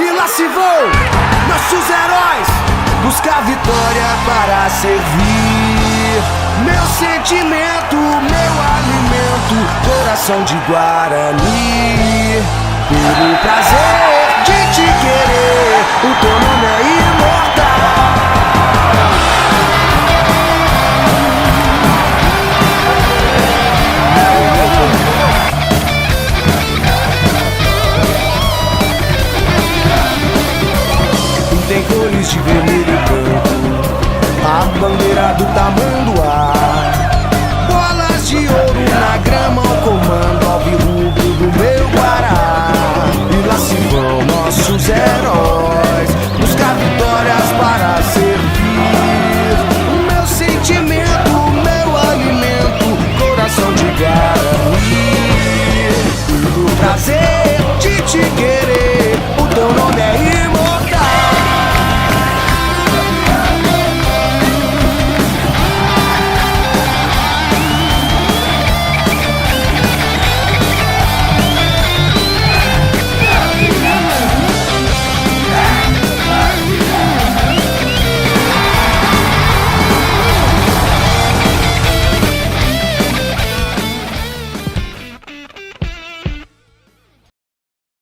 E lá se vão nossos heróis buscar vitória para servir. Meu sentimento, meu alimento, coração de Guarani. Pelo prazer de te querer, o teu nome é imortal. Tem cores de vermelho